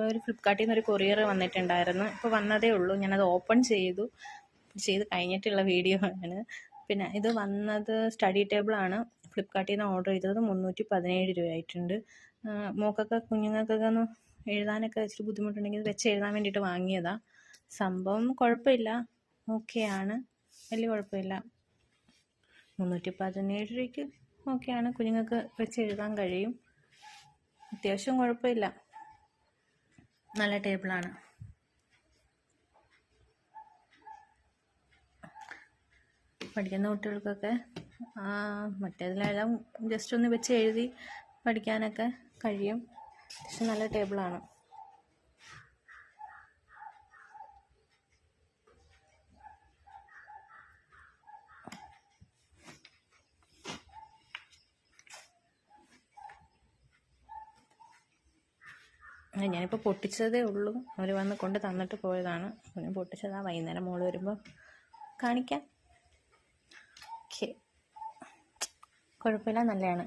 ഒരു ഫ്ലിപ്കാർട്ടിൽ നിന്ന് ഒരു കൊറിയർ വന്നിട്ടുണ്ടായിരുന്നു. ഇപ്പോൾ വന്നതേ ഉള്ളൂ. ഞാനത് ഓപ്പൺ ചെയ്ത് കഴിഞ്ഞിട്ടുള്ള വീഡിയോ ആണ്. പിന്നെ ഇത് വന്നത് സ്റ്റഡി ടേബിളാണ്. ഫ്ലിപ്കാർട്ടിൽ നിന്ന് ഓർഡർ ചെയ്തത് 317 രൂപയായിട്ടുണ്ട്. കുഞ്ഞുങ്ങൾക്കൊക്കെ ഒന്ന് എഴുതാനൊക്കെ ഇച്ചിരി ബുദ്ധിമുട്ടുണ്ടെങ്കിൽ വെച്ച് എഴുതാൻ വേണ്ടിയിട്ട് വാങ്ങിയതാണ്. സംഭവം കുഴപ്പമില്ല, ഓക്കെയാണ്, വലിയ കുഴപ്പമില്ല. 317 രൂപയ്ക്ക് ഓക്കെയാണ്. കുഞ്ഞുങ്ങൾക്ക് വെച്ച് എഴുതാൻ കഴിയും. അത്യാവശ്യം കുഴപ്പമില്ല, നല്ല ടേബിളാണ്. പഠിക്കുന്ന കുട്ടികൾക്കൊക്കെ മറ്റേതിലെല്ലാം ജസ്റ്റ് ഒന്ന് വെച്ച് എഴുതി പഠിക്കാനൊക്കെ കഴിയും. പക്ഷെ നല്ല ടേബിളാണ്. ഞാനിപ്പോൾ പൊട്ടിച്ചതേ ഉള്ളൂ. അവർ വന്ന് കൊണ്ട് തന്നിട്ട് പോയതാണ്. ഞാൻ പൊട്ടിച്ചതാണ്. വൈകുന്നേരം മോള് വരുമ്പോൾ കാണിക്കാം. ഓക്കെ, കുഴപ്പമില്ല, നല്ലതാണ്.